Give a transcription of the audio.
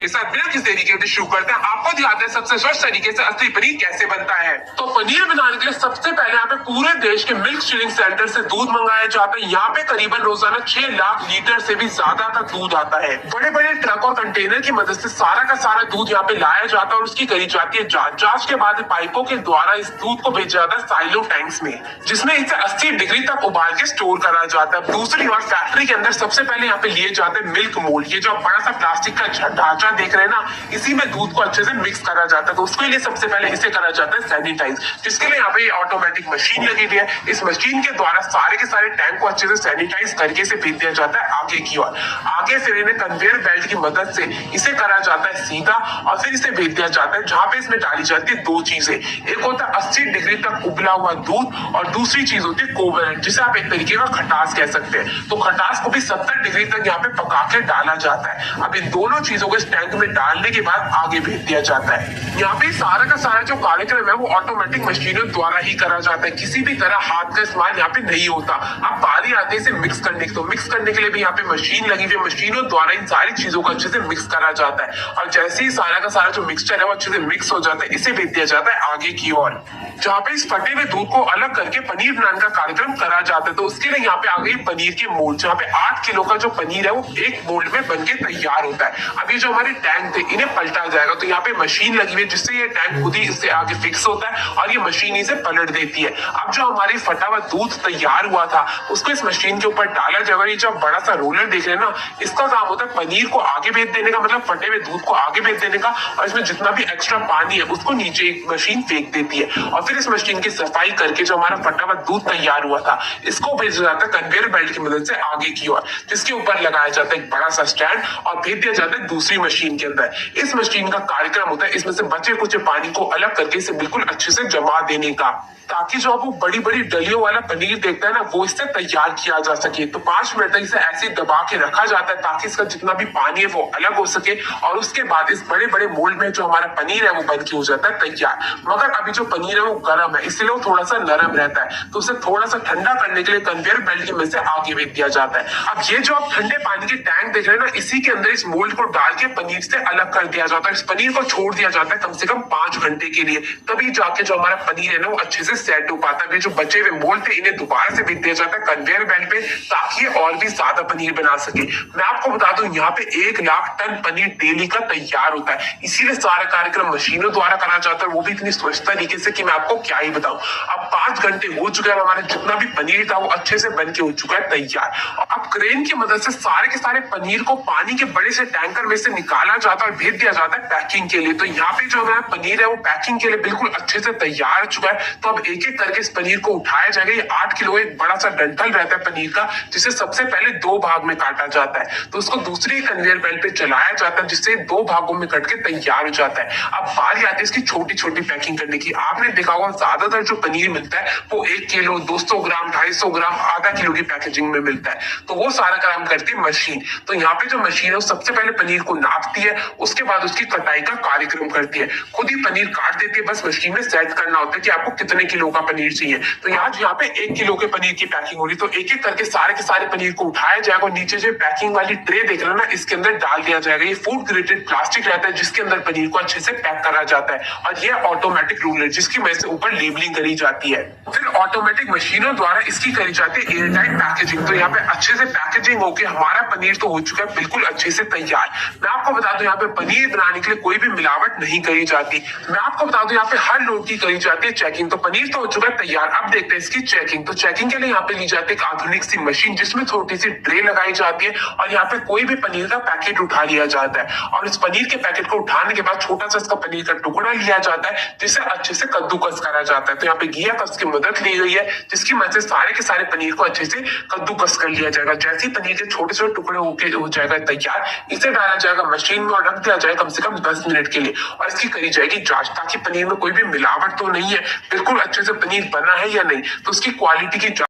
के साथ बिना किसी तरीके के शुरू करते हैं। आपको दिखाते हैं सबसे स्वच्छ तरीके से असली पनीर कैसे बनता है। तो पनीर बनाने के लिए सबसे पहले यहाँ पे पूरे देश के मिल्क चिलिंग सेंटर से दूध मंगाया जाता है। यहाँ पे करीबन रोजाना 6 लाख लीटर से भी ज्यादा का दूध आता है। बड़े बड़े ट्रक और कंटेनर की मदद से सारा का सारा दूध यहाँ पे लाया जाता है और उसकी करी जाती है जांच। जांच के बाद पाइपों के द्वारा इस दूध को भेजा जाता है साइलो टैंक्स में, जिसमें इसे 80 डिग्री तक उबाल के स्टोर करा जाता है। दूसरी ओर फैक्ट्री के अंदर सबसे पहले यहाँ पे लिए जाते हैं मिल्क मोल्ड। ये जो बड़ा सा प्लास्टिक का ढांचा देख रहे हैं ना, इसी में दूध को अच्छे से मिक्स करा जाता है। तो उसके लिए सबसे पहले इसे करा जाता है सैनिटाइज, जिसके लिए यहाँ पे ऑटोमेटिक मशीन लगी हुई है। इस मशीन के द्वारा सारे के सारे टैंक को अच्छे से सैनिटाइज करके से भेज दिया जाता है आगे की ओर। आगे फिर इन्हें कन्वेयर बेल्ट की मदद से इसे करा जाता है सीधा और फिर इसे भेज दिया जाता है जहाँ पे इसमें डाली जाती है दो चीजें। एक होता है 80 डिग्री तक उबला हुआ दूध और दूसरी चीज होती है कोवेलेंट, जिसे आप एक तरीके का खटास कह सकते हैं। तो खटास को भी 70 डिग्री तक यहाँ पे पका के डाला जाता है। अब इन दोनों चीजों को इस टैंक में डालने के बाद आगे भेज दिया जाता है। यहाँ पे सारा का सारा जो कार्यक्रम है वो ऑटोमेटिक मशीनों द्वारा ही करा जाता है। किसी भी तरह हाथ का इस्तेमाल यहाँ पे नहीं होता। अब बारी आती है इसे मिक्स करने की, तो मिक्स करने के लिए भी यहाँ पे मशीन लगी हुई है। मशीनों द्वारा इन सारी चीजों को अच्छे से मिक्स करा जाता है और जैसे ही सारा का सारा जो मिक्सचर है वो अच्छे से मिक्स हो जाता है, इसे भेज दिया जाता है आगे की ओर, जहाँ पे इस फटे हुए दूध को अलग करके पनीर बनाने का कार्यक्रम करा जाता है। तो उसके लिए यहाँ पे आ गई पनीर के मोल्ड, जहाँ पे 8 किलो का जो पनीर है वो एक मोल्ड में बनके तैयार होता है। अब ये जो हमारे टैंक थे इन्हें पलटा जाएगा, तो यहाँ पे मशीन लगी हुई है जिससे ये टैंक खुद ही इससे आगे फिक्स होता है और ये मशीन इसे पलट देती है। अब जो हमारी फटा हुआ दूध तैयार हुआ था उसको इस मशीन के ऊपर डाला जाएगा। ये जो बड़ा सा रोलर देख रहे हैं ना, इसका काम होता है पनीर को आगे भेज देने का, मतलब फटे हुए दूध को आगे भेज देने का, और इसमें जितना भी एक्स्ट्रा पानी है उसको नीचे एक मशीन फेंक देती है और फिर इस मशीन की सफाई करके जो हमारा फटा हुआ दूध तैयार हुआ था इसको भेजा जाता है कन्वेयर बेल्ट की मदद से आगे की ओर, जिसके ऊपर लगाया जाता है एक बड़ा सा स्टैंड और भेज दिया जाता है दूसरी मशीन के अंदर। इस मशीन का कार्यक्रम होता है इसमें से बचे कुछ पानी को अलग करके इसे बिल्कुल अच्छे से जमा देने का, ताकि जो आप वो बड़ी बड़ी डलियों वाला पनीर देखता है ना वो इससे तैयार किया जा सके। तो 5 मिनट तक इसे ऐसे दबा के रखा जाता है ताकि इसका जितना भी पानी है वो अलग हो सके और उसके बाद इस बड़े बड़े मोल्ड में जो हमारा पनीर है वो बन के हो जाता है तैयार। मगर अभी जो पनीर है वो गर्म है, इसलिए वो थोड़ा सा नरम रहता है, तो उसे थोड़ा सा ठंडा करने के लिए कन्वेयर बेल्ट की मदद से आगे भेज दिया जाता है। अब ये जो आप ठंडे पानी के टैंक देख रहे हैं ना, इसी के अंदर इस मोल्ड को डाल के पनीर से अलग कर दिया जाता है। इस पनीर को छोड़ दिया जाता है कम से कम 5 घंटे के लिए, तभी जाके जो हमारा पनीर है ना वो अच्छे से सेट पाता है। जो बचे हुए मोल्ड थे इन्हें दोबारा से भेज दिया जाता है कन्वेयर बेल्ट पे ताकि ये और भी ज्यादा पनीर बना सके। मैं आपको बता दूं यहाँ पे 1 लाख टन पनीर डेली का तैयार होता है, इसीलिए सारा कार्यक्रम मशीनों द्वारा करा जाता है, वो भी इतनी स्वच्छ तरीके से कि मैं आपको क्या ही बताऊं। अब 5 घंटे हो चुके हैं, हमारा जितना भी पनीर था वो अच्छे से बन के हो चुका है तैयार। अब क्रेन की मदद से सारे के सारे पनीर को पानी के बड़े से टैंकर में से निकाला जाता है और भेज दिया जाता है पैकिंग के लिए। तो यहाँ पे जो हमारा पनीर है वो पैकिंग के लिए बिल्कुल अच्छे से तैयार हो चुका है। तो अब एक एक करके इस पनीर को उठाया जाएगा। ये 8 किलो एक बड़ा सा डंठल रहता है पनीर का, जिसे सबसे पहले 2 भाग में काटा जाता है, तो उसको दूसरी कन्वेयर बेल्ट पे चलाया जाता है जिससे 2 भागों में कट के तैयार हो जाता है। अब बारी आती है इसकी छोटी छोटी पैकिंग करने की। आपने देखा होगा ज्यादातर जो पनीर मिलता है वो 1 किलो 200 ग्राम 250 ग्राम आधा किलो की पैकेजिंग में मिलता है, तो वो सारा काम करती है मशीन। तो यहाँ पे जो मशीन है वो सबसे पहले पनीर को नापती है, उसके बाद उसकी कटाई का कार्यक्रम करती है। खुद ही पनीर काट देती है, बस मशीन में सेट करना होता है कि आपको कितने किलो का पनीर चाहिए। तो यहाँ पे 1 किलो के पनीर की पैकिंग हो रही, तो एक एक करके सारे के सारे पनीर को उठाया जाएगा और नीचे जो पैकिंग वाली ट्रे देख रहे हो ना, इसके अंदर डाल दिया जाएगा। ये फूड ग्रेडेड प्लास्टिक रहता है जिसके अंदर पनीर को अच्छे से पैक करा जाता है और ये ऑटोमेटिक रूल है जिसकी वजह से ऊपर लेबलिंग करी जाती है। फिर ऑटोमेटिक मशीनों द्वारा इसकी करी जाती है एयर टाइट पैकेजिंग। तो यहाँ पे अच्छे से पैकेजिंग होकर हमारा पनीर तो हो चुका है बिल्कुल अच्छे से तैयार। मैं आपको बता दूं यहाँ पे पनीर बनाने के लिए कोई भी मिलावट नहीं करी जाती। मैं आपको बता दूं यहाँ पे हर लोड की करी जाती है चेकिंग। तो पनीर तो हो चुका है तैयार, अब देखते हैं इसकी चेकिंग। तो चेकिंग के लिए यहाँ पे ली जाती है एक आधुनिक सी मशीन जिसमें छोटी सी ट्रे लगाई जाती है और यहाँ पे कोई भी पनीर का पैकेट उठा लिया जाता है और इस पनीर के पैकेट को उठाने के बाद छोटा सा इसका पनीर का टुकड़ा लिया जाता है जिसे अच्छे से कद्दूकस करा जाता है। तो यहाँ पे घिया कस की मदद ली गई है जिसकी मदद से सारे के सारे पनीर को अच्छे से कद्दूकस कर लिया जाएगा। जैसे ही पनीर के छोटे छोटे टुकड़े होके हो जाएगा तैयार, इसे डाला जाएगा मशीन में और रख दिया जाएगा कम से कम 10 मिनट के लिए और इसकी करी जाएगी जांच ताकि पनीर में कोई भी मिलावट तो नहीं है, बिल्कुल अच्छे से पनीर बना है या नहीं। तो उसकी क्वालिटी की